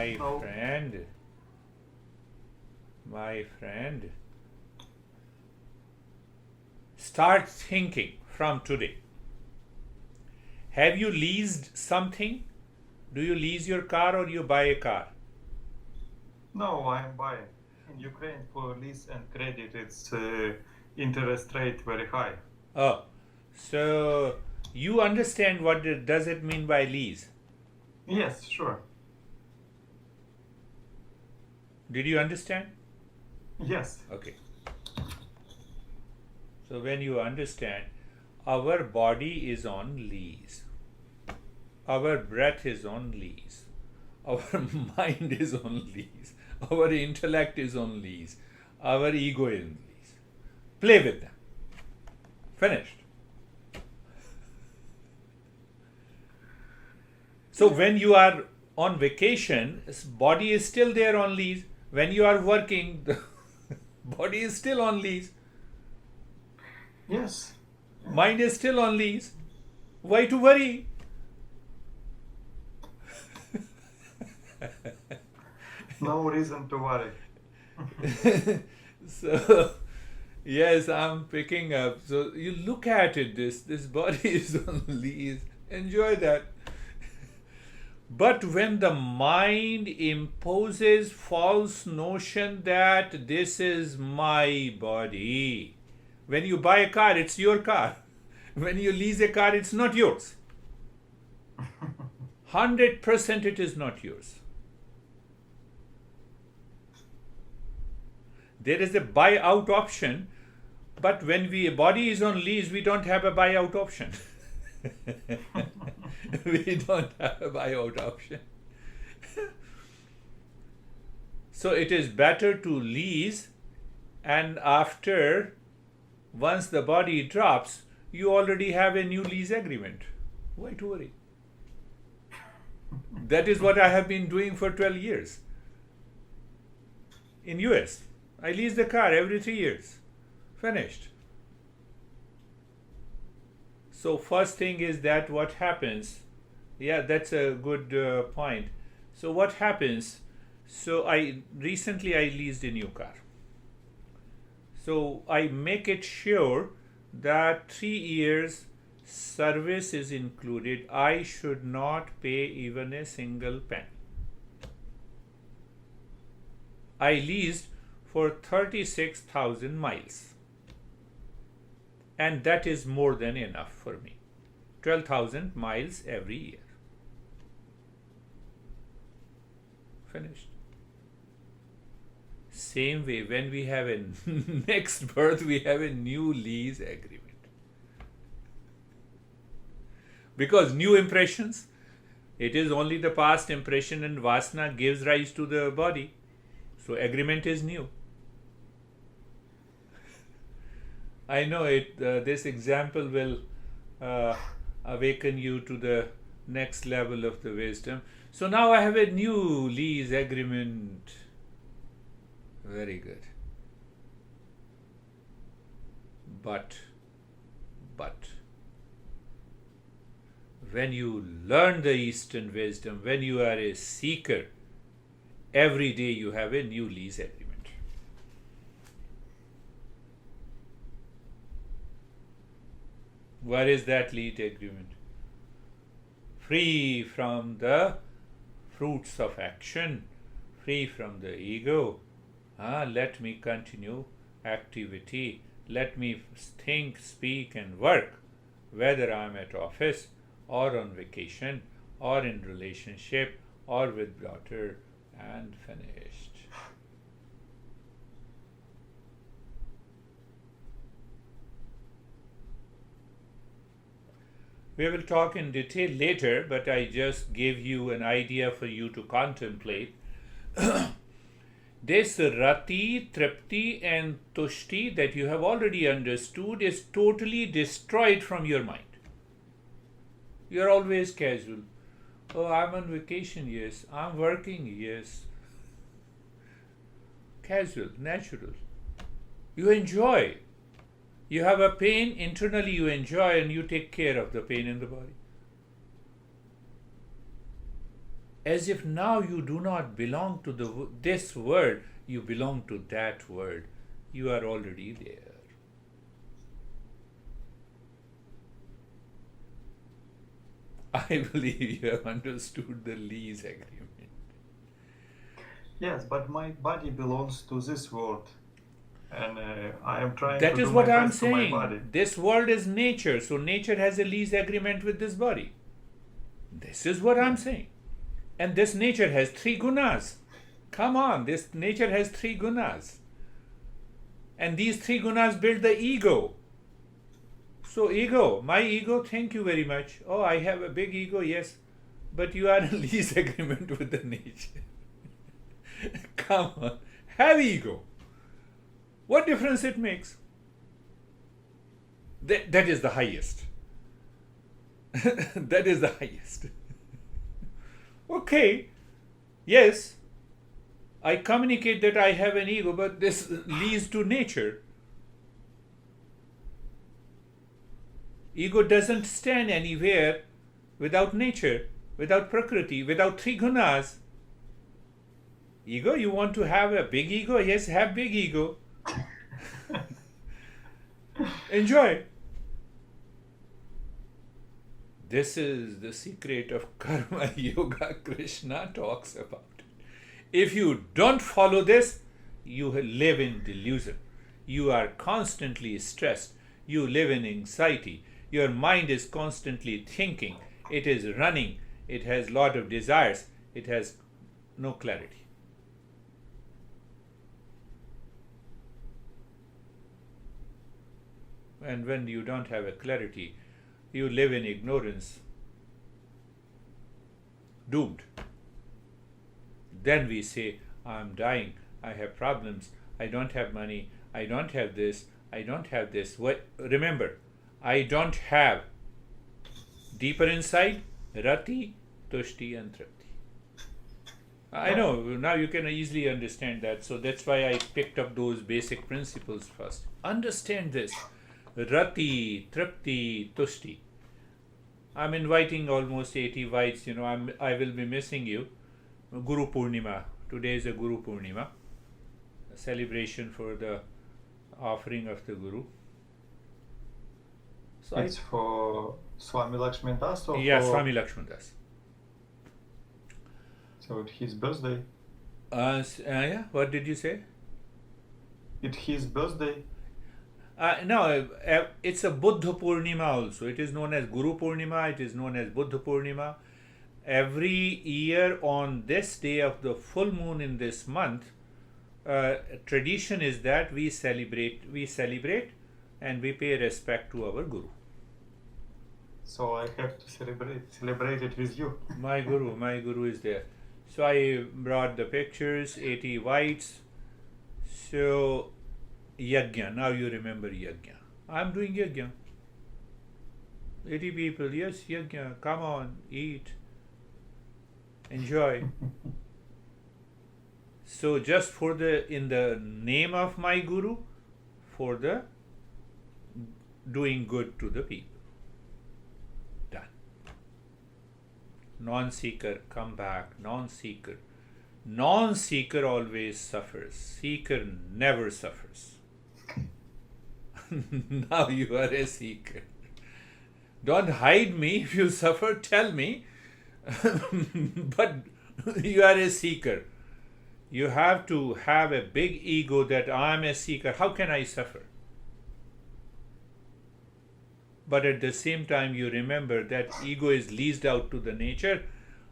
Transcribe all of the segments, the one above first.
My No. friend, start thinking from today. Have you leased something? Do you lease your car or you buy a car? No, I'm buying. In Ukraine, for lease and credit, it's interest rate very high. Oh, so you understand what does it mean by lease? Yes, sure. Did you understand? Yes. Okay. So when you understand, our body is on lease. Our breath is on lease. Our mind is on lease. Our intellect is on lease. Our ego is on lease. Play with them. Finished. So when you are on vacation, body is still there on lease. When you are working, the body is still on lease. Yes. Mind is still on lease. Why to worry? No reason to worry. So, yes, I'm picking up. So you look at it, this body is on lease. Enjoy that. But when the mind imposes false notion that this is my body, when you buy a car, it's your car. When you lease a car, it's not yours. 100% it is not yours. There is a buyout option, but when a body is on lease, we don't have a buyout option. We don't have a buyout option. So it is better to lease, and once the body drops, you already have a new lease agreement. Why to worry? That is what I have been doing for 12 years. In US, I lease the car every 3 years. Finished. So first thing is that what happens, yeah, that's a good point. So what happens, so recently I leased a new car. So I make it sure that 3 years service is included. I should not pay even a single penny. I leased for 36,000 miles. And that is more than enough for me. 12,000 miles every year. Finished. Same way, when we have a next birth, we have a new lease agreement. Because new impressions, it is only the past impression and vasana gives rise to the body. So agreement is new. I know it. This example will awaken you to the next level of the wisdom. So now I have a new lease agreement. Very good. But when you learn the Eastern wisdom, when you are a seeker, every day you have a new lease agreement. What is that lease agreement? Free from the fruits of action, free from the ego. Let me continue activity. Let me think, speak, and work, whether I am at office or on vacation or in relationship or with daughter, and finished. We will talk in detail later, but I just gave you an idea for you to contemplate. This rati, tripti, and tushti that you have already understood is totally destroyed from your mind. You are always casual. Oh, I'm on vacation, yes. I'm working, yes. Casual, natural. You enjoy. You have a pain, internally you enjoy, and you take care of the pain in the body. as if now you do not belong to this world, you belong to that world. You are already there. I believe you have understood the lease agreement. Yes, but my body belongs to this world, and I am trying That to is do my what I'm best to my saying. body. This world is nature, so nature has a lease agreement with this body. This is what I'm saying. And this nature has three gunas. Come on, this nature has three gunas. And these three gunas build the ego. So, ego, my ego, thank you very much. Oh, I have a big ego, yes. But you are in lease agreement with the nature. Come on, have ego. What difference it makes? That is the highest. That is the highest. Okay, yes, I communicate that I have an ego, but this leads to nature. Ego doesn't stand anywhere without nature, without prakriti, without three gunas. Ego, you want to have a big ego? Yes, have big ego. Enjoy. This is the secret of karma yoga Krishna talks about. If you don't follow this, you live in delusion. You are constantly stressed. You live in anxiety. Your mind is constantly thinking. It is running. It has a lot of desires. It has no clarity. And when you don't have a clarity, you live in ignorance, doomed. Then we say, I'm dying, I have problems, I don't have money, I don't have this, I don't have this. What? Remember, I don't have. Deeper inside, rati, tushti, and tripti. I know, now you can easily understand that. So that's why I picked up those basic principles first. Understand this. Rati, Tripti, Tushti. I'm inviting almost 80 whites. I will be missing you. Guru Purnima. Today is a Guru Purnima, a celebration for the offering of the Guru. So it's for Swami Lakshman Das or yeah, for... Swami Lakshman Das. So it's his birthday. Yeah. What did you say? It's his birthday. No, it's a Buddha Purnima also. It is known as Guru Purnima. It is known as Buddha Purnima. Every year on this day of the full moon in this month, tradition is that we celebrate and we pay respect to our Guru. So I have to celebrate it with you. My Guru is there. So I brought the pictures, 80 whites. So Yajna, now you remember Yajna. I'm doing Yajna. 80 people, yes, Yajna, come on, eat, enjoy. So just in the name of my Guru, for the doing good to the people. Done. Non-seeker, come back, non-seeker. Non-seeker always suffers. Seeker never suffers. Now you are a seeker. Don't hide me. If you suffer, tell me. But you are a seeker. You have to have a big ego that I am a seeker. How can I suffer? But at the same time, you remember that ego is leased out to the nature.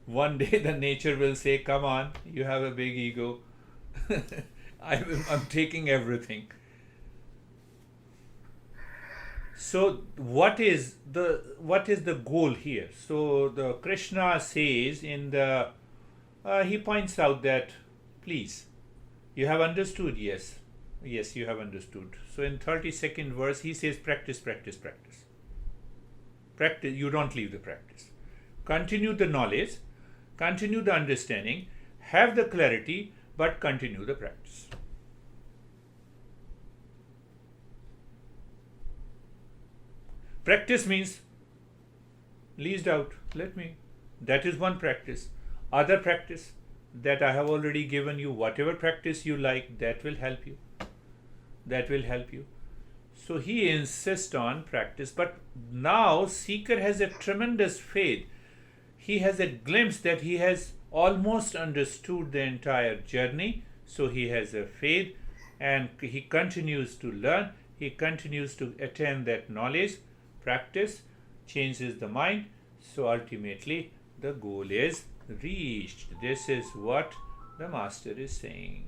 One day the nature will say, come on, you have a big ego. I'm taking everything. So what is the goal here? So the Krishna says he points out that, please, you have understood, yes, you have understood. So in 32nd verse, he says, practice. Practice, you don't leave the practice. Continue the knowledge, continue the understanding, have the clarity, but continue the practice. Practice means leased out. That is one practice. Other practice that I have already given you, whatever practice you like, that will help you. That will help you. So he insists on practice, but now seeker has a tremendous faith. He has a glimpse that he has almost understood the entire journey, so he has a faith and he continues to learn, he continues to attain that knowledge, practice, changes the mind, so ultimately the goal is reached. This is what the master is saying.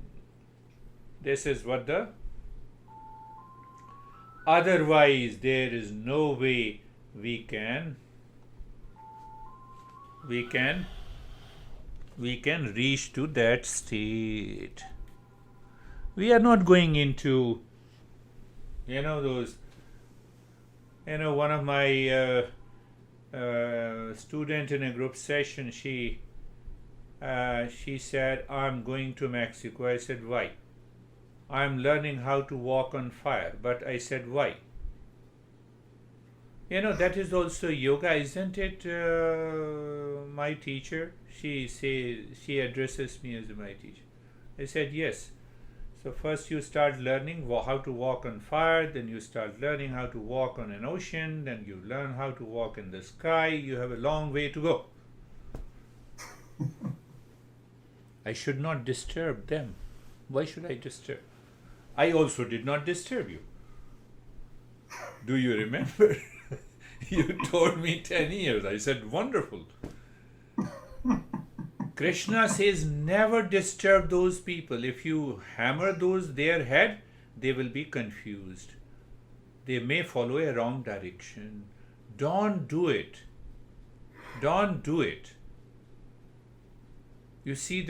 This is what the otherwise there is no way we can reach to that state. We are not going into those one of my student in a group session, she said, I'm going to Mexico. I said, why? I'm learning how to walk on fire. But I said, why? That is also yoga, isn't it? My teacher, she addresses me as my teacher. I said, yes. So first you start learning how to walk on fire, then you start learning how to walk on an ocean, then you learn how to walk in the sky. You have a long way to go. I should not disturb them. Why should I disturb? I also did not disturb you. Do you remember? You told me 10 years. I said, wonderful. Krishna says, never disturb those people. If you hammer their head, they will be confused. They may follow a wrong direction. Don't do it. Don't do it. You see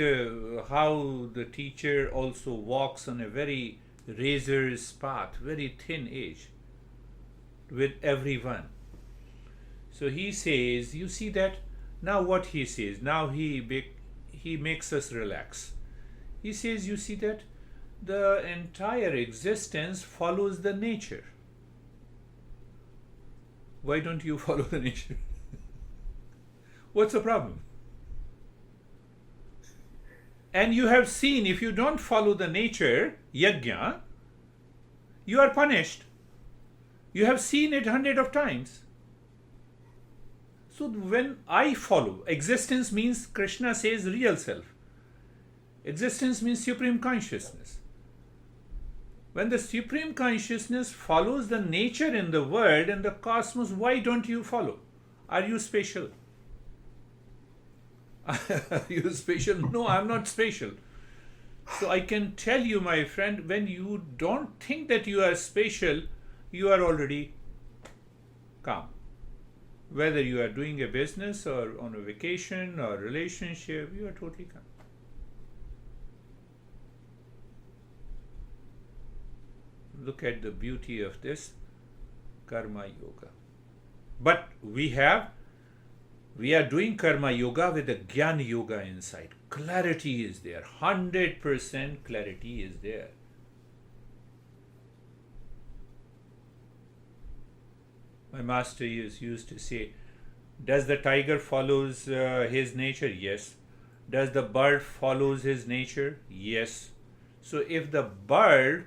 how the teacher also walks on a very razor's path, very thin edge with everyone. So he says, you see that? Now what he says, now he makes us relax. He says, you see that? The entire existence follows the nature. Why don't you follow the nature? What's the problem? And you have seen, if you don't follow the nature, yajna, you are punished. You have seen it hundreds of times. So when I follow, existence means, Krishna says, real self. Existence means supreme consciousness. When the supreme consciousness follows the nature in the world and the cosmos, why don't you follow? Are you special? Are you special? No, I'm not special. So I can tell you, my friend, when you don't think that you are special, you are already calm. Whether you are doing a business or on a vacation or relationship, you are totally calm. Look at the beauty of this karma yoga. But we are doing karma yoga with a jnana yoga inside. Clarity is there. 100% clarity is there. My master used to say, does the tiger follows his nature? Yes. Does the bird follows his nature? Yes. So if the bird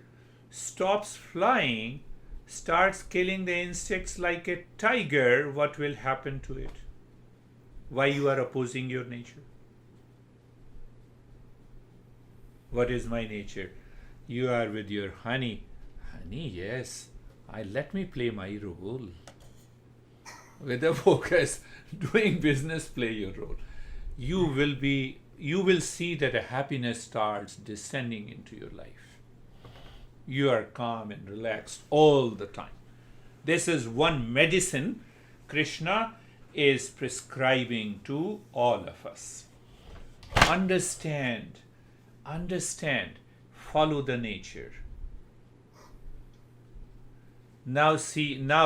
stops flying, starts killing the insects like a tiger, what will happen to it? Why you are opposing your nature? What is my nature? You are with your honey. Honey, yes. Let me play my role. With the focus, doing business, play your role. You will see that a happiness starts descending into your life. You are calm and relaxed all the time. This is one medicine Krishna is prescribing to all of us. Understand, follow the nature. Now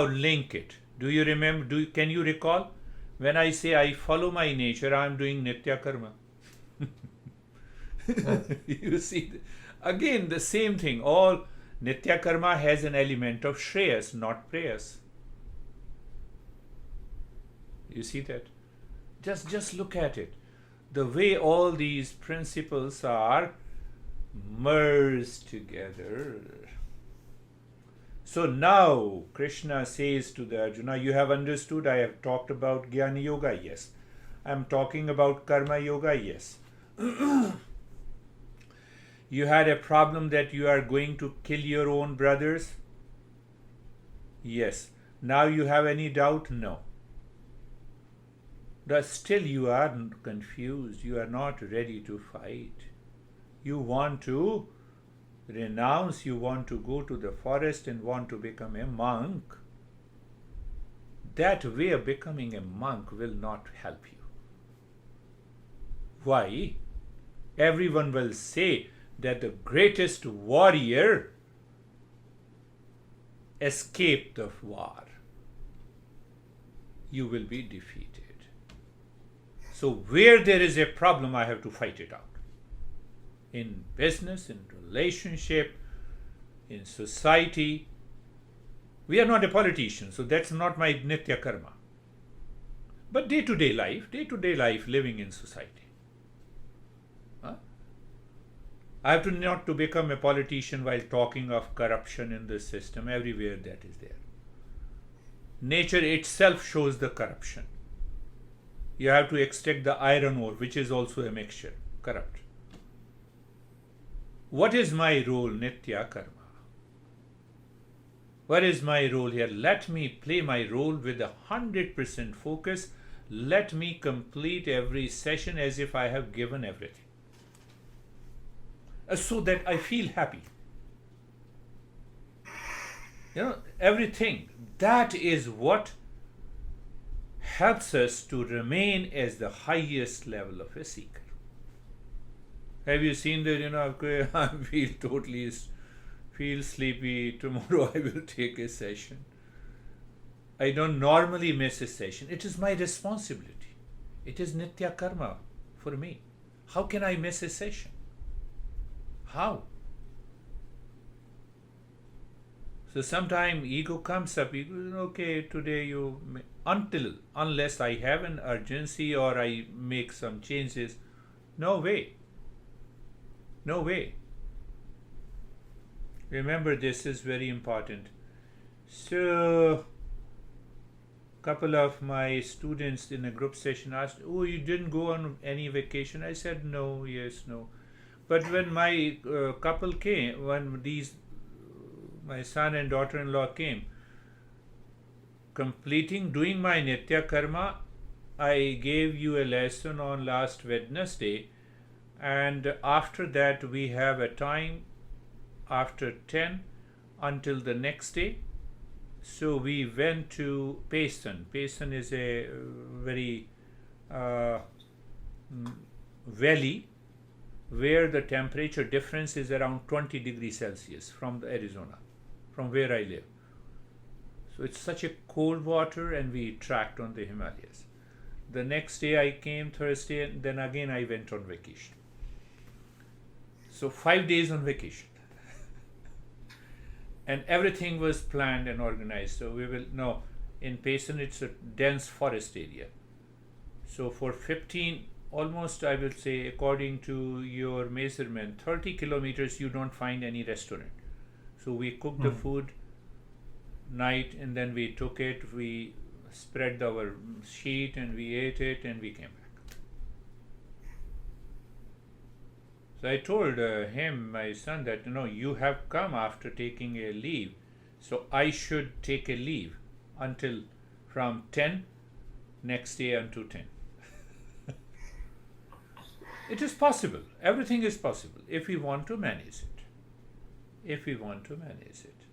link it. Do you remember, can you recall? When I say I follow my nature, I am doing nitya karma. You see, again the same thing. All nitya karma has an element of shreyas, not prayas. You see that? Just look at it. The way all these principles are merged together. So now Krishna says to the Arjuna, you have understood, I have talked about Jnana Yoga, yes. I am talking about Karma Yoga, yes. You had a problem that you are going to kill your own brothers? Yes. Now you have any doubt? No. But still you are confused. You are not ready to fight. You want to renounce. You want to go to the forest and want to become a monk. That way of becoming a monk will not help you. Why? Everyone will say that the greatest warrior escaped the war. You will be defeated. So where there is a problem, I have to fight it out. In business, in relationship, in society. We are not a politician, so that's not my nitya karma. But day-to-day life, living in society. I have to not to become a politician while talking of corruption in the system. Everywhere that is there. Nature itself shows the corruption. You have to extract the iron ore, which is also a mixture, corrupt. What is my role, nitya karma? What is my role here? Let me play my role with 100% focus. Let me complete every session as if I have given everything. So that I feel happy. Everything. That is what helps us to remain as the highest level of a seeker. Have you seen that, I feel sleepy, tomorrow I will take a session. I don't normally miss a session. It is my responsibility. It is nitya karma for me. How can I miss a session? How? So sometimes ego comes up, okay, today unless I have an urgency or I make some changes, no way. No way. Remember, this is very important. So, couple of my students in a group session asked, oh, you didn't go on any vacation? I said, no, yes, no. But when my couple came, my son and daughter-in-law came, doing my nitya karma, I gave you a lesson on last Wednesday, and after that we have a time after 10 until the next day. So we went to Payson. Payson is a very valley where the temperature difference is around 20 degrees Celsius from Arizona, from where I live. So it's such a cold water, and we tracked on the Himalayas. The next day I came, Thursday, and then again I went on vacation. So 5 days on vacation. And everything was planned and organized. So in Payson it's a dense forest area. So for 15, almost I will say, according to your measurement, 30 kilometers you don't find any restaurant. So we cooked the food night, and then we took it, we spread our sheet and we ate it, and we came back. So I told him, my son, that you have come after taking a leave, so I should take a leave until from 10 next day until 10. It is possible. Everything is possible if we want to manage it. If we want to manage it.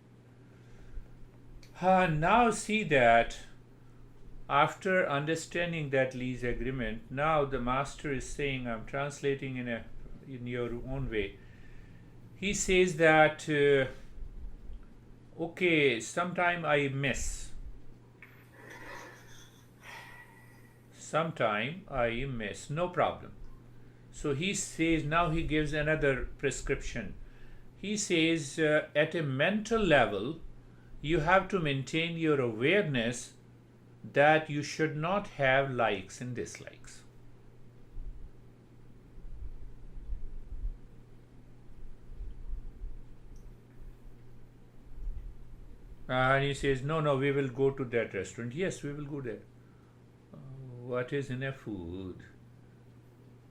Now see that after understanding that lease agreement, now the master is saying, I'm translating in your own way. He says that, okay, sometime I miss. No problem. So he says, now he gives another prescription. He says, at a mental level, you have to maintain your awareness that you should not have likes and dislikes. And he says, no, no, we will go to that restaurant. Yes, we will go there. What is in a food?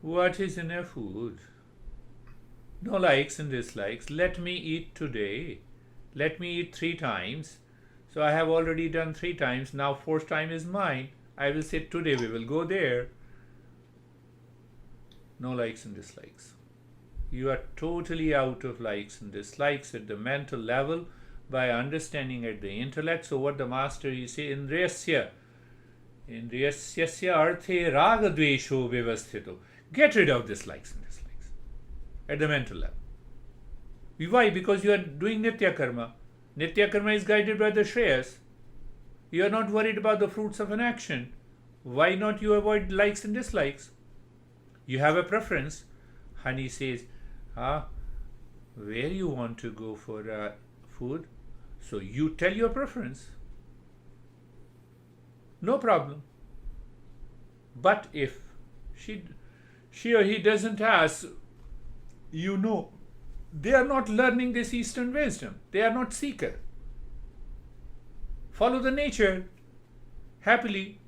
What is in a food? No likes and dislikes. Let me eat today. Let me eat 3 times. So I have already done 3 times. Now fourth time is mine. I will say today we will go there. No likes and dislikes. You are totally out of likes and dislikes at the mental level by understanding at the intellect. So what the master is saying, Indriyasya arthe raga dvesho vyavasthito. Get rid of dislikes and dislikes at the mental level. Why? Because you are doing Nitya Karma. Nitya Karma is guided by the Shreyas. You are not worried about the fruits of an action. Why not you avoid likes and dislikes? You have a preference. Honey says, where you want to go for food? So you tell your preference. No problem. But if she or he doesn't ask, you know, they are not learning this Eastern wisdom. They are not seeker. Follow the nature happily.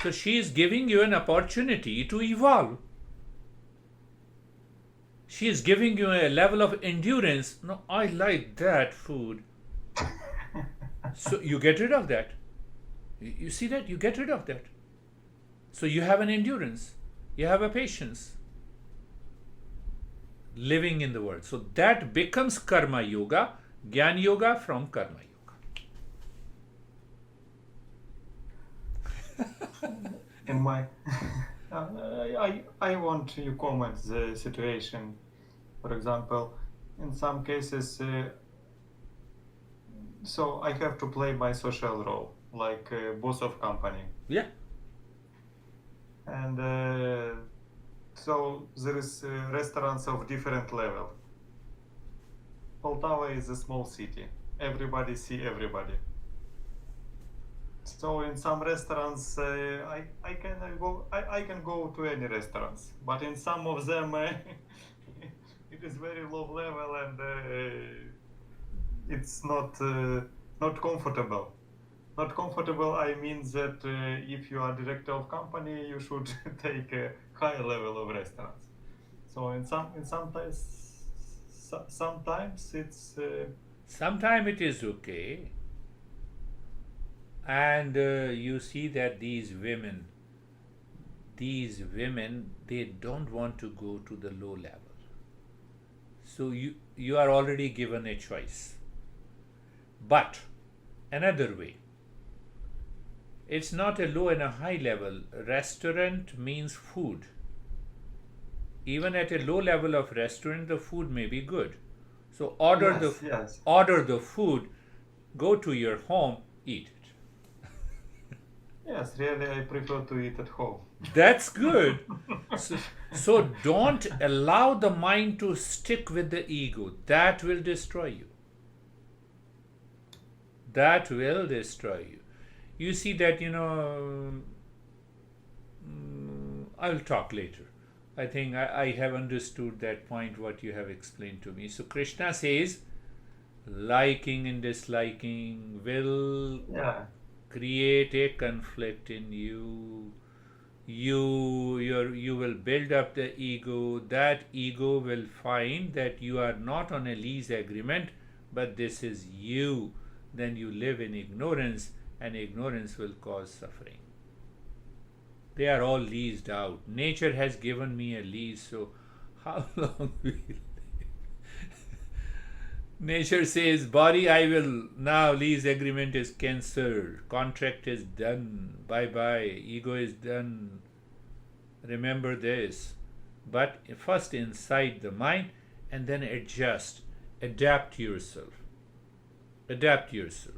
So she is giving you an opportunity to evolve. She is giving you a level of endurance. No, I like that food. So you get rid of that. You see that? You get rid of that. So you have an endurance. You have a patience. Living in the world. So that becomes karma yoga, Gyan yoga from karma yoga. In my, I want to comment the situation. For example, in some cases, so I have to play my social role, like boss of company. Yeah. And so there is restaurants of different level. Poltava is a small city. Everybody see everybody. So in some restaurants, I can go to any restaurants, but in some of them it is very low level and it's not comfortable. Not comfortable. I mean that if you are director of company, you should take a higher level of restaurants. So sometimes it's. Sometimes it is okay. And you see that these women, they don't want to go to the low level. So you are already given a choice. But another way, it's not a low and a high level. Restaurant means food. Even at a low level of restaurant, the food may be good. So order the food, go to your home, eat it. Yes, really, I prefer to eat at home. That's good. So don't allow the mind to stick with the ego. That will destroy you. That will destroy you. You see that, I'll talk later. I think I have understood that point, what you have explained to me. So Krishna says, liking and disliking will create a conflict in you. You will build up the ego. That ego will find that you are not on a lease agreement, but this is you. Then you live in ignorance, and ignorance will cause suffering. They are all leased out. Nature has given me a lease, so how long will live? Nature says, body, I will now, lease agreement is cancelled, contract is done, bye-bye, ego is done. Remember this. But first inside the mind, and then adjust, adapt yourself. Adapt yourself.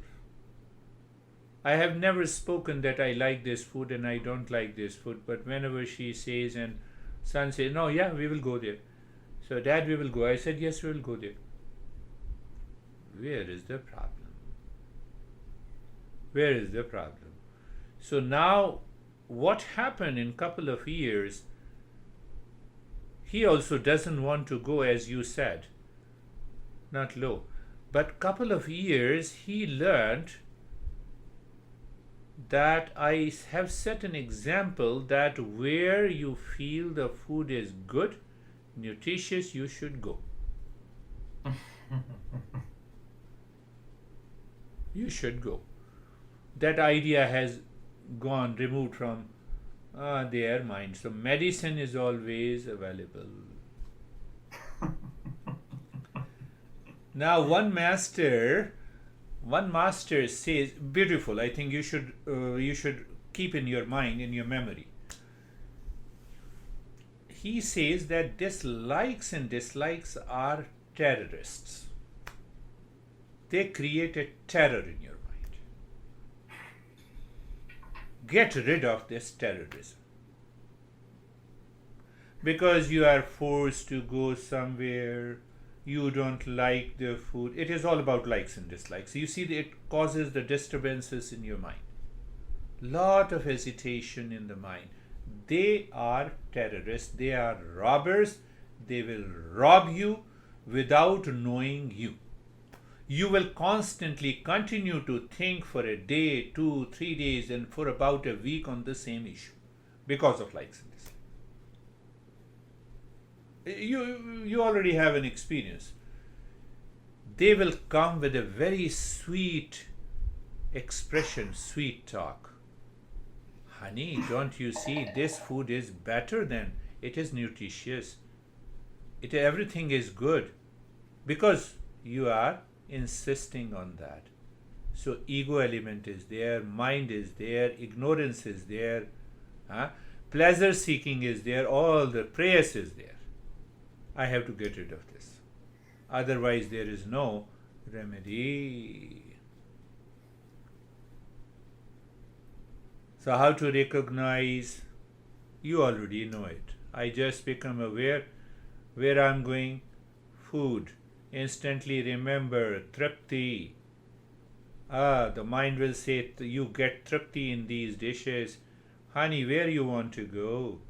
I have never spoken that I like this food and I don't like this food, but whenever she says and son says, no, yeah, we will go there. So dad, we will go. I said, yes, we will go there. Where is the problem? Where is the problem? So now what happened in couple of years, he also doesn't want to go, as you said. not low. But couple of years he learned that I have set an example that where you feel the food is good, nutritious, you should go. You should go. That idea has gone, removed from their mind. So medicine is always available. Now one master says, beautiful. I think you should keep in your mind, in your memory. He says that dislikes and dislikes are terrorists. They create a terror in your mind. Get rid of this terrorism. Because you are forced to go somewhere, you don't like the food. It is all about likes and dislikes. You see, it causes the disturbances in your mind. Lot of hesitation in the mind. They are terrorists. They are robbers. They will rob you without knowing you. You will constantly continue to think for a day, 2, 3 days, and for about a week on the same issue because of likes and dislikes. You already have an experience. They will come with a very sweet expression, sweet talk. Honey, don't you see this food is better than, it is nutritious. Everything is good. Because you are insisting on that. So ego element is there, mind is there, ignorance is there, pleasure seeking is there, all the prayers is there. I have to get rid of this. Otherwise there is no remedy. So how to recognize? You already know it. I just become aware where I'm going. Food. Instantly remember tripti. The mind will say you get tripti in these dishes. Honey, where you want to go?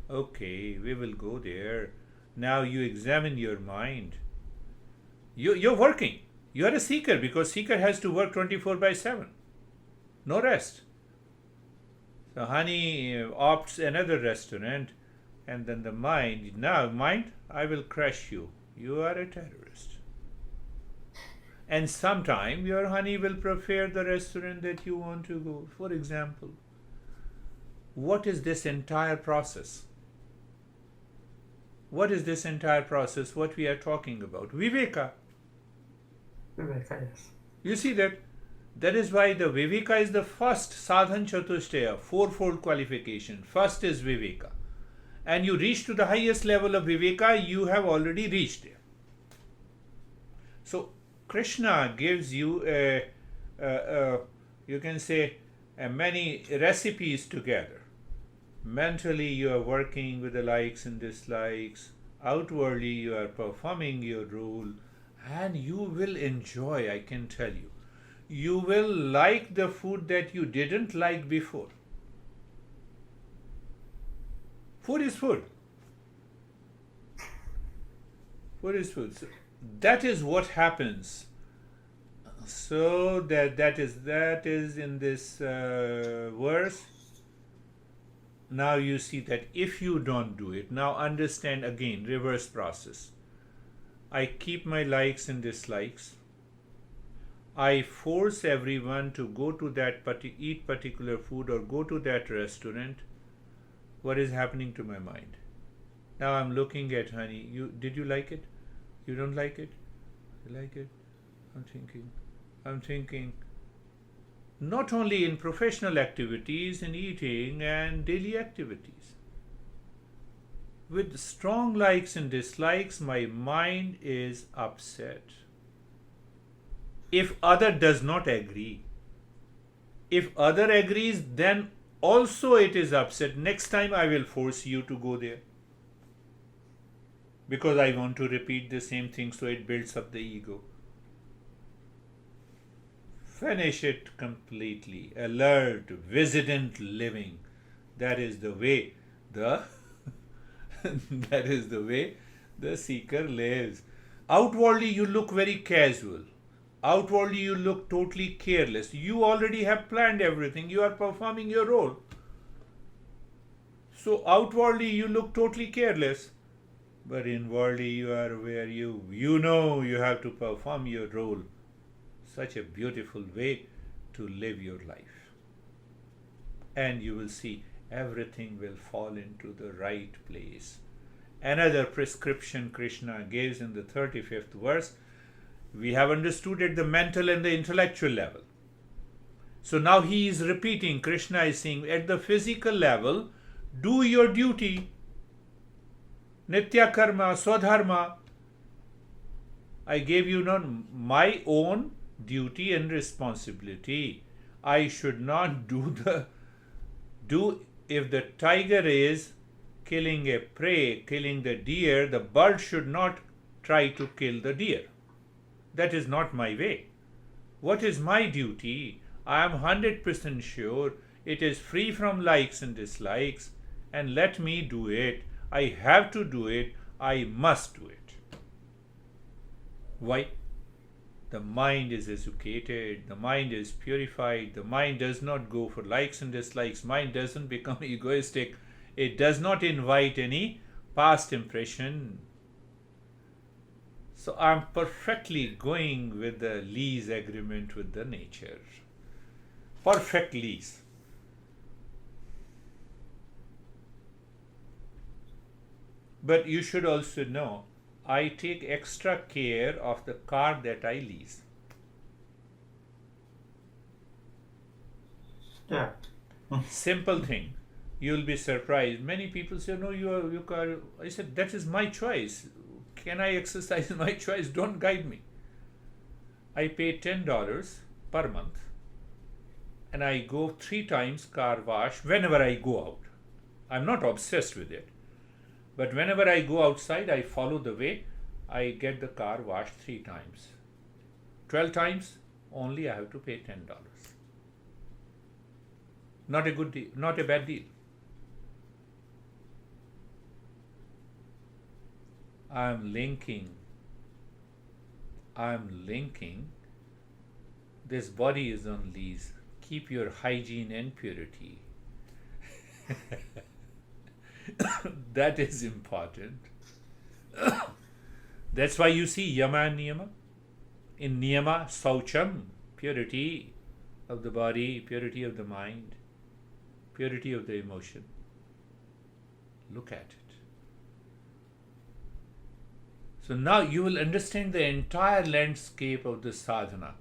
Okay, we will go there. Now you examine your mind. You're working. You are a seeker because seeker has to work 24/7. No rest. So honey opts another restaurant, and then the mind, now mind, I will crush you. You are a terrorist. And sometime your honey will prefer the restaurant that you want to go. For example, what is this entire process? What is this entire process? What we are talking about? Viveka. Viveka, yes. You see that? That is why the Viveka is the first sadhan chatushtaya, fourfold qualification. First is Viveka. And you reach to the highest level of Viveka, you have already reached there. So Krishna gives you you can say many recipes together. Mentally you are working with the likes and dislikes. Outwardly you are performing your role. And you will enjoy, I can tell you. You will like the food that you didn't like before. Food is food. Food is food. So that is what happens. So that is in this verse. Now you see that if you don't do it, now understand again, reverse process. I keep my likes and dislikes. I force everyone to go to that eat particular food or go to that restaurant. What is happening to my mind? Now I'm looking at honey. Did you like it? You don't like it? You like it? I'm thinking. Not only in professional activities, in eating and daily activities. With strong likes and dislikes, my mind is upset. If other does not agree, if other agrees, then also it is upset. Next time I will force you to go there. Because I want to repeat the same thing, so it builds up the ego. Finish it completely. Alert, vigilant living. That is the way that is the way the seeker lives. Outwardly, you look very casual. Outwardly, you look totally careless. You already have planned everything. You are performing your role. So, outwardly, you look totally careless. But inwardly, you are aware. You know you have to perform your role. Such a beautiful way to live your life. And you will see everything will fall into the right place. Another prescription Krishna gives in the 35th verse. We have understood at the mental and the intellectual level. So now he is repeating, Krishna is saying, at the physical level, do your duty. Nitya karma, swadharma. I gave you my own duty and responsibility. I should not do if the tiger is killing a prey, killing the deer, the bird should not try to kill the deer. That is not my way. What is my duty? I am 100% sure it is free from likes and dislikes, and let me do it. I have to do it. I must do it. Why? The mind is educated, the mind is purified, the mind does not go for likes and dislikes, mind doesn't become egoistic, it does not invite any past impression. So I'm perfectly going with the lease agreement with the nature. Perfect lease. But you should also know, I take extra care of the car that I lease. Yeah. Simple thing. You'll be surprised. Many people say, no, your car. I said, that is my choice. Can I exercise my choice? Don't guide me. I pay $10 per month and I go 3 times car wash whenever I go out. I'm not obsessed with it. But whenever I go outside, I follow the way. I get the car washed 3 times. 12 times, only I have to pay $10. Not a good deal, not a bad deal. I'm linking. This body is on lease. Keep your hygiene and purity. That is important. That's why you see yama and niyama. In niyama, saucham, purity of the body, purity of the mind, purity of the emotion. Look at it. So now you will understand the entire landscape of the sadhana.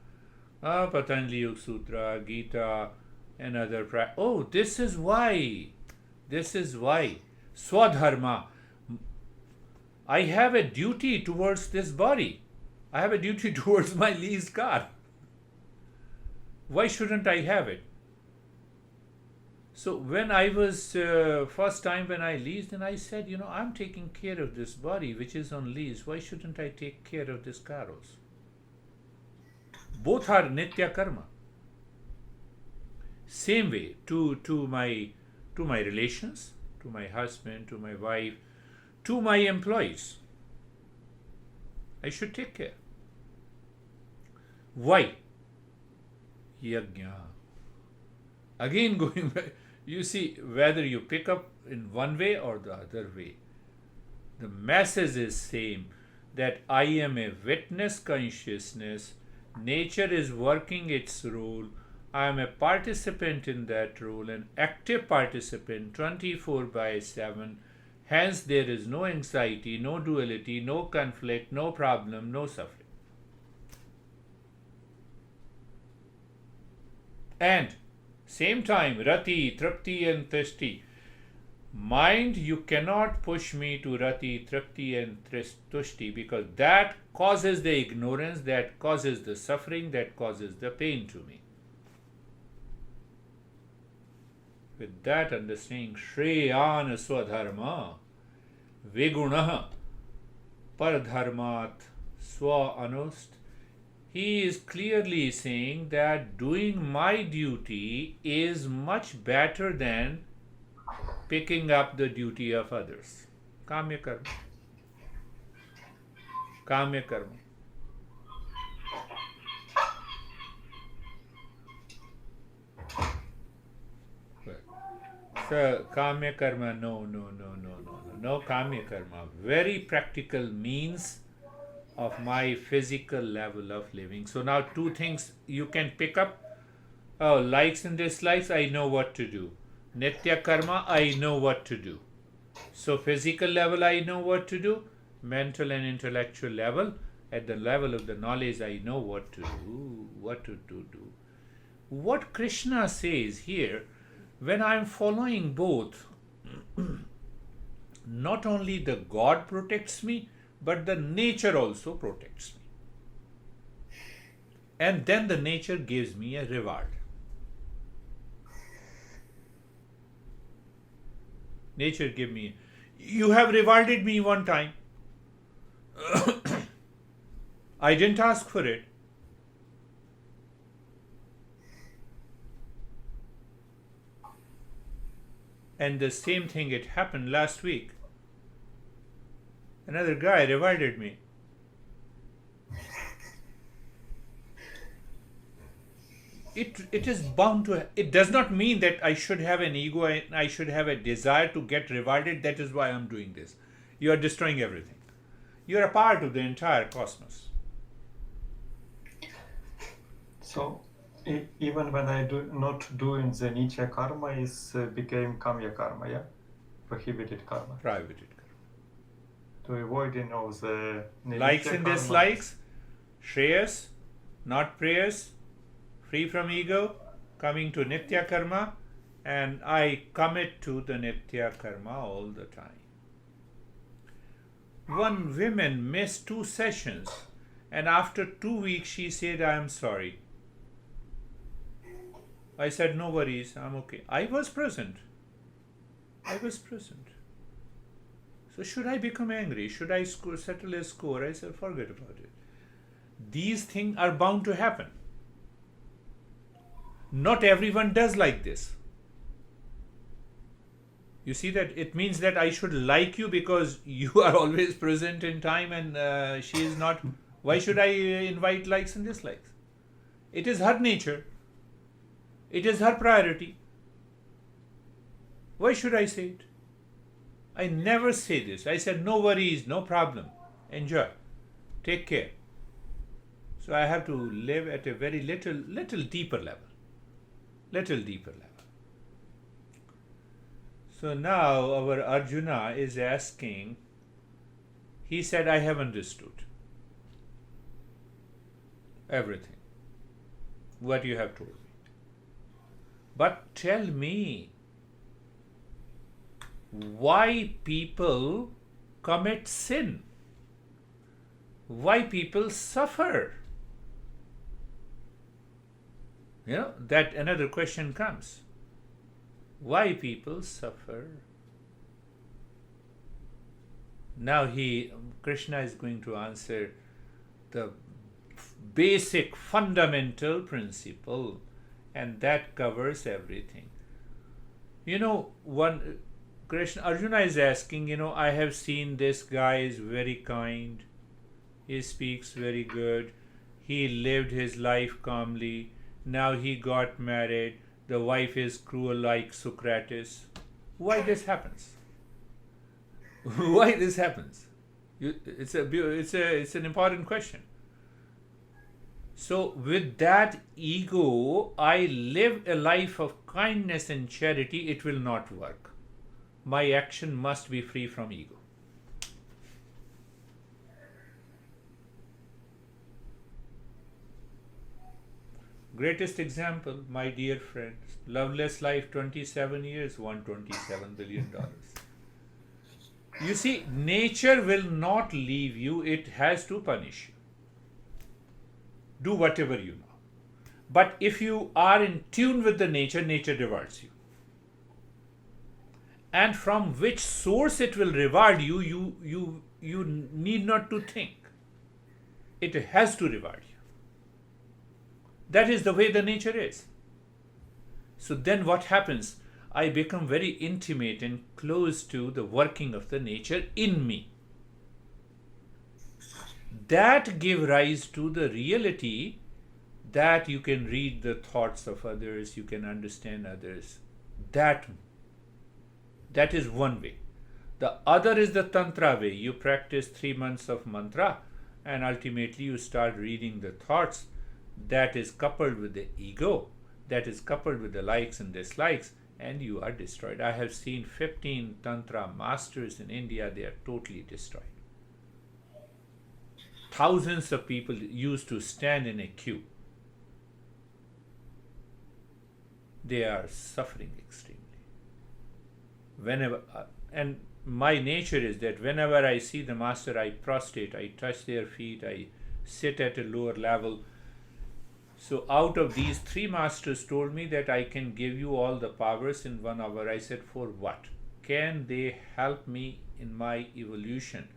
Patanjali Yoga Sutra, Gita, and other practices. Oh, this is why. Swadharma. I have a duty towards this body. I have a duty towards my leased car. Why shouldn't I have it? So when I was, first time when I leased, and I said, I'm taking care of this body which is on lease. Why shouldn't I take care of this car also? Both are nitya karma. Same way to my relations, to my husband, to my wife, to my employees. I should take care. Why? Yajna. Again going back, you see whether you pick up in one way or the other way. The message is same, that I am a witness consciousness, nature is working its role, I am a participant in that role, an active participant 24/7. Hence there is no anxiety, no duality, no conflict, no problem, no suffering. And same time, rati, tripti and trishti. Mind, you cannot push me to rati, tripti and tushti, because that causes the ignorance, that causes the suffering, that causes the pain to me. With that understanding, Shreyana Swadharma Vigunaha Paradharmat Swa Anust, he is clearly saying that doing my duty is much better than picking up the duty of others. Kamya karma. Kamya karma. So, kamya karma, no kamya karma. Very practical means of my physical level of living. So now two things you can pick up. Oh, likes and dislikes, I know what to do. Nitya karma, I know what to do. So physical level, I know what to do. Mental and intellectual level, at the level of the knowledge, I know what to do. What Krishna says here, when I am following both, not only the God protects me, but the nature also protects me. And then the nature gives me a reward. Nature give me, you have rewarded me one time. I didn't ask for it. And the same thing, it happened last week. Another guy rewarded me. It is bound to, it does not mean that I should have an ego and I should have a desire to get rewarded. That is why I'm doing this. You are destroying everything. You are a part of the entire cosmos. So even when I do not doing the nitya karma, is became kamya karma, yeah, prohibited karma. Prohibited karma. To avoiding of the Likes and karma. dislikes, shreyas, not prayers, free from ego, coming to nitya karma, and I commit to the nitya karma all the time. One woman missed 2 sessions, and after 2 weeks she said, I am sorry. I said, no worries, I'm okay. I was present. So should I become angry? Should I settle a score? I said, forget about it. These things are bound to happen. Not everyone does like this. You see that it means that I should like you because you are always present in time and she is not. Why should I invite likes and dislikes? It is her nature. It is her priority. Why should I say it? I never say this. I said, no worries, no problem. Enjoy. Take care. So I have to live at a very little deeper level. So now our Arjuna is asking, he said, I have understood everything, what you have told me. But tell me, why people commit sin? Why people suffer? You know, that another question comes. Why people suffer? Now Krishna is going to answer the basic fundamental principle, and that covers everything. You know, Arjuna is asking, I have seen this guy is very kind, he speaks very good, he lived his life calmly, now he got married, the wife is cruel like Socrates. Why this happens? Why this happens? It's an important question. So with that ego, I live a life of kindness and charity, it will not work. My action must be free from ego. Greatest example, my dear friends, loveless life, 27 years, won $27 billion. You see, nature will not leave you, it has to punish you. Do whatever you know. But if you are in tune with the nature, nature rewards you. And from which source it will reward you, you need not to think. It has to reward you. That is the way the nature is. So then what happens? I become very intimate and close to the working of the nature in me. that give rise to the reality that you can read the thoughts of others, you can understand others. That is one way. The other is the tantra way. You practice 3 months of mantra and ultimately you start reading the thoughts. That is coupled with the ego, that is coupled with the likes and dislikes, and you are destroyed. I have seen 15 tantra masters in India, they are totally destroyed. Thousands of people used to stand in a queue. They are suffering extremely. Whenever and my nature is that whenever I see the master, I prostrate, I touch their feet, I sit at a lower level. So out of these 3 masters told me that I can give you all the powers in 1 hour. I said, for what? Can they help me in my evolution?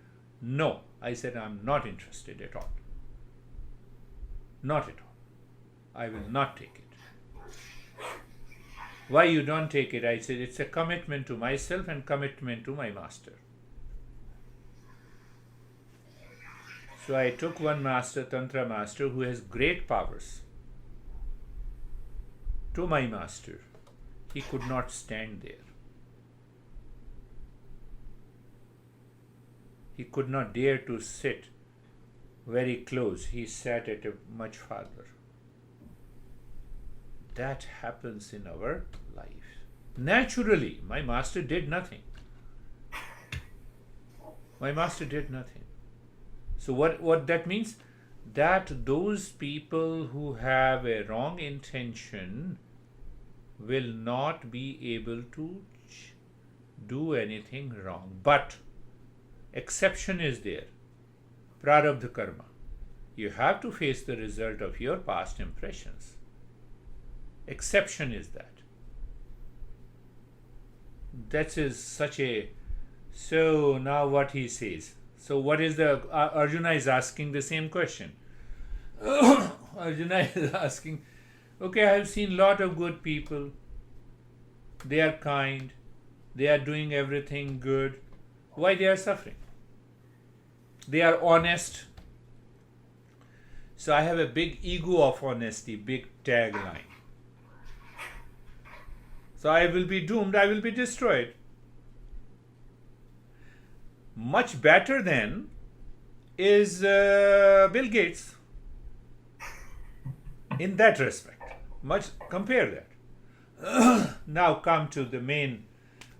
No. I said, I'm not interested at all. Not at all. I will not take it. Why you don't take it? I said, it's a commitment to myself and commitment to my master. So I took one master, tantra master, who has great powers, to my master. He could not stand there. He could not dare to sit very close. He sat at a much farther. That happens in our life. Naturally, my master did nothing. My master did nothing. So what that means? That those people who have a wrong intention will not be able to do anything wrong. But exception is there. Prarabdha karma. You have to face the result of your past impressions. Exception is that. That is such a... So now what he says. So what is the... Arjuna is asking the same question. Arjuna is asking, okay, I have seen lot of good people. They are kind. They are doing everything good. Why they are suffering? They are honest. So I have a big ego of honesty, big tagline. So I will be doomed, I will be destroyed. Much better than is Bill Gates in that respect. Much compare that. Now come to the main,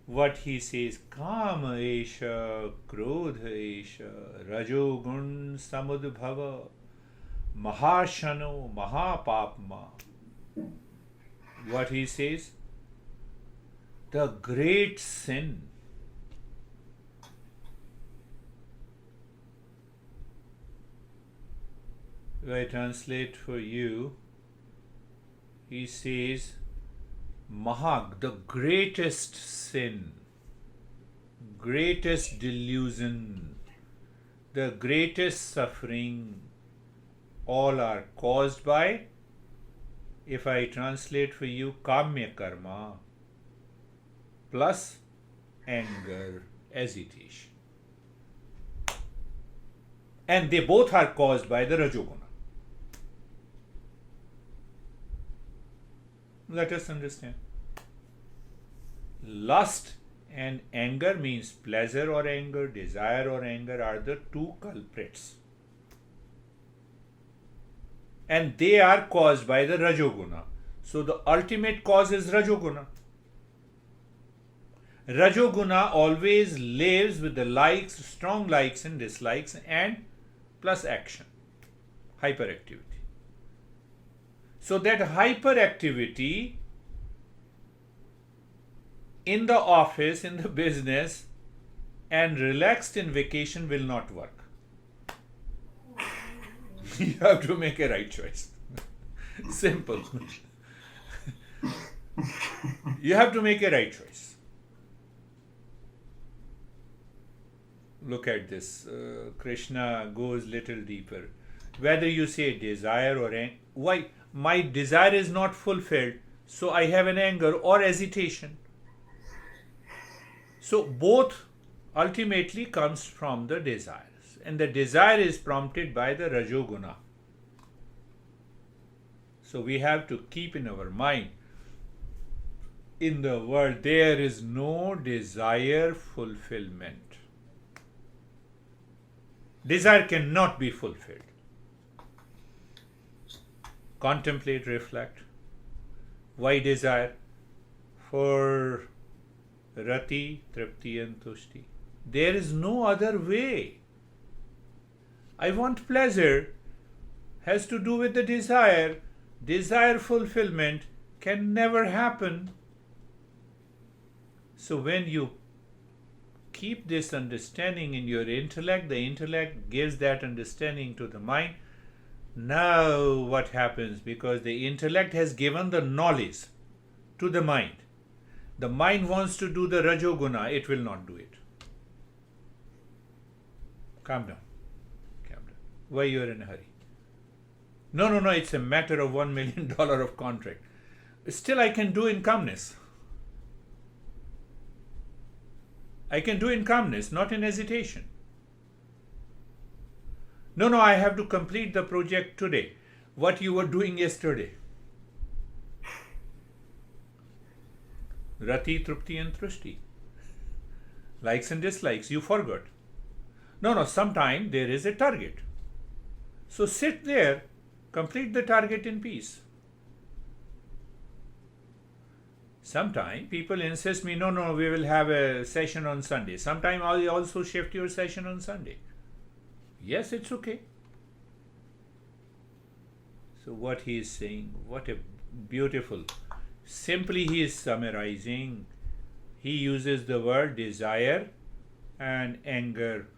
what he says, Kama esha, Krodha esha, Rajogun samudbhava, Mahashano, Mahapapma. What he says? The great sin. If I translate for you, he says, Mahag, the greatest sin, greatest delusion, the greatest suffering, all are caused by, if I translate for you, Kamya Karma plus anger, agitation. And they both are caused by the Rajoguna. Let us understand. Lust and anger means pleasure or anger, desire or anger are the 2 culprits. And they are caused by the Rajoguna. So the ultimate cause is Rajoguna. Rajoguna always lives with the likes, strong likes and dislikes, and plus action, hyperactivity. So that hyperactivity in the office, in the business, and relaxed in vacation will not work. You have to make a right choice. Simple. You have to make a right choice. Look at this. Krishna goes little deeper. Whether you say desire or anger, why? My desire is not fulfilled, so I have an anger or agitation. So both ultimately comes from the desires. and the desire is prompted by the Rajoguna. So we have to keep in our mind, in the world there is no desire fulfillment. Desire cannot be fulfilled. Contemplate, reflect. Why desire? For Rati, Tripti and Tushti. There is no other way. I want pleasure has to do with the desire. Desire fulfillment can never happen. So when you keep this understanding in your intellect, the intellect gives that understanding to the mind. Now what happens? Because the intellect has given the knowledge to the mind. The mind wants to do the Rajoguna, it will not do it. Calm down. Calm down. Why you are in a hurry? No, it's a matter of $1 million of contract. Still I can do in calmness. I can do in calmness, not in hesitation. No, I have to complete the project today. What you were doing yesterday. Rati, Trupti and Trushti. Likes and dislikes, you forgot. No, sometime there is a target. So sit there, complete the target in peace. Sometime people insist me, no, we will have a session on Sunday. Sometime I'll also shift your session on Sunday. Yes, it's okay. So what he is saying, what a beautiful, simply he is summarizing. He uses the word desire and anger.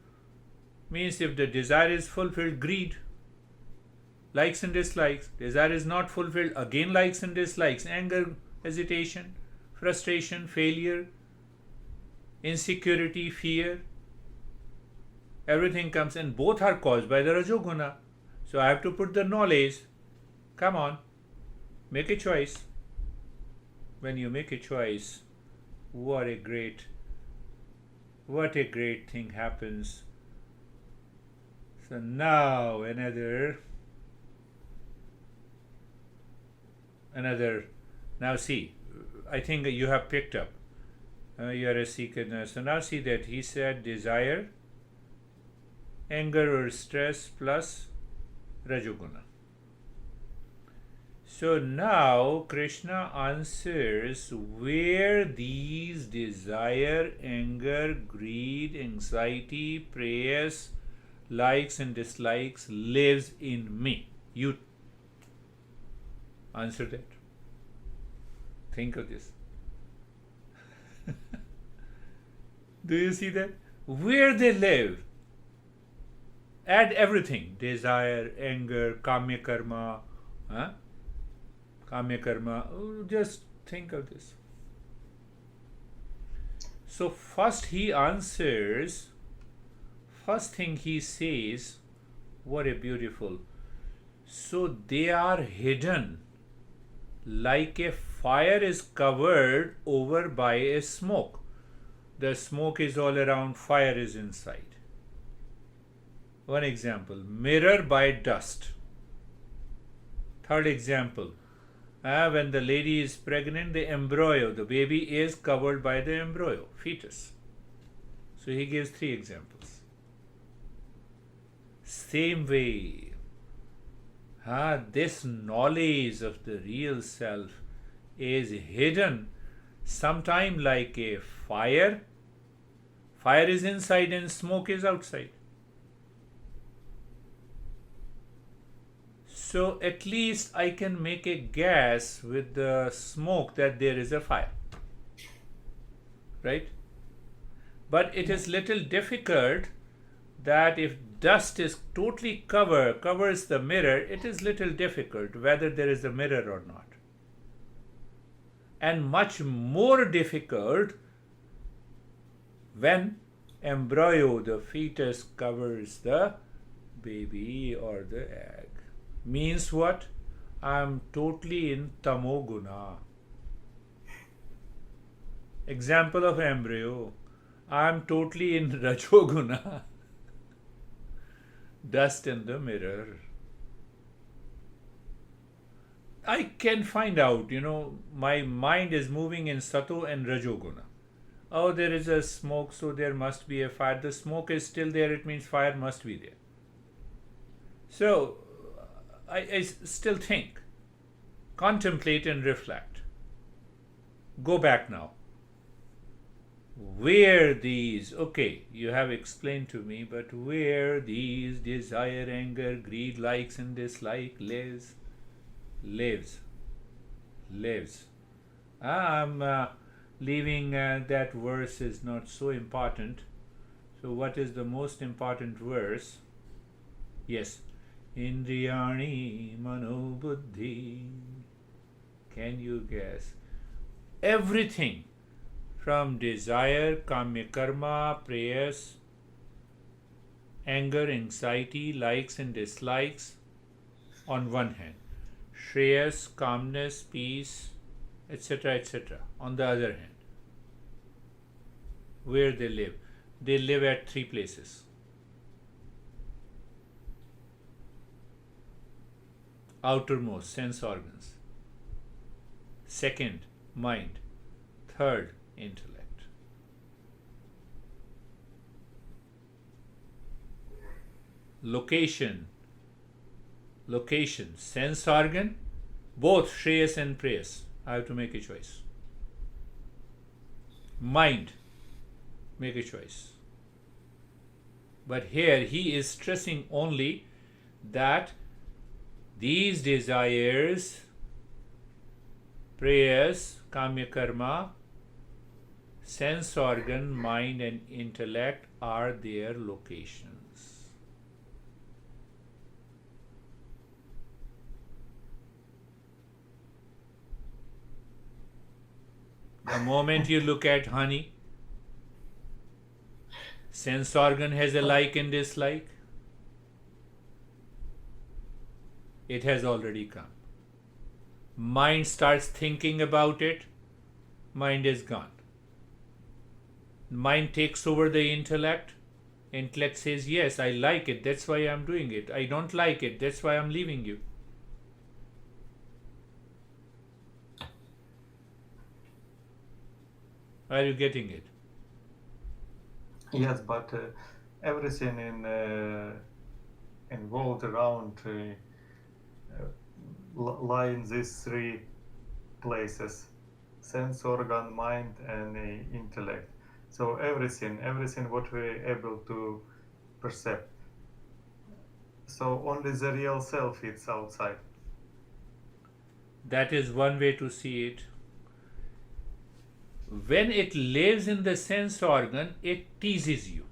Means if the desire is fulfilled, greed. Likes and dislikes. Desire is not fulfilled, again likes and dislikes. Anger, hesitation, frustration, failure, insecurity, fear. Everything comes, and both are caused by the Rajoguna. So I have to put the knowledge. Come on, make a choice. When you make a choice, what a great thing happens. So now another, now see, I think you have picked up. You are a seeker now. So now see that he said desire, anger or stress plus Rajoguna. So now Krishna answers where these desire, anger, greed, anxiety, prayers, likes and dislikes lives in me. You answer that. Think of this. Do you see that? Where they live. Add everything. Desire, anger, kamya karma. Kamya karma. Just think of this. So first he answers. First thing he says, what a beautiful. So they are hidden like a fire is covered over by a smoke. The smoke is all around, fire is inside. One example, mirror by dust. Third example, when the lady is pregnant, the embryo, the baby is covered by the embryo, fetus. So he gives 3 examples. Same way, this knowledge of the real self is hidden sometime like a fire. Fire is inside and smoke is outside. So at least I can make a guess with the smoke that there is a fire. Right? But it is little difficult that if dust is totally covers the mirror, it is little difficult whether there is a mirror or not. And much more difficult when embryo, the fetus, covers the baby or the egg. Means what? I am totally in tamoguna. Example of embryo. I am totally in rajoguna. Dust in the mirror. I can find out, my mind is moving in Sato and Rajoguna. Oh, there is a smoke, so there must be a fire. The smoke is still there, it means fire must be there. So, I still think, contemplate and reflect. Go back now. Where these, okay, you have explained to me, but where these desire, anger, greed, likes and dislike lives. I'm leaving that verse is not so important. So what is the most important verse? Yes, Indriyani Mano Buddhi. Can you guess? Everything from desire, kamya karma, prayers, anger, anxiety, likes and dislikes on one hand, shreyas, calmness, peace, etc. on the other hand. Where they live? They live at three places. Outermost, sense organs. Second, mind. Third, intellect. Location, sense organ, both shreyas and prayas. I have to make a choice. Mind, make a choice. But here he is stressing only that these desires, prayers, kamya karma, sense organ, mind and intellect are their locations. The moment you look at honey, sense organ has a like and dislike. It has already come. Mind starts thinking about it, mind is gone. Mind takes over the intellect. Intellect says, yes, I like it, that's why I'm doing it. I don't like it, that's why I'm leaving you. Are you getting it? Yes, but everything in world around lie in these three places: sense organ, mind, and intellect. So everything what we're able to perceive. So only the real self is outside. That is one way to see it. When it lives in the sense organ, it teases you.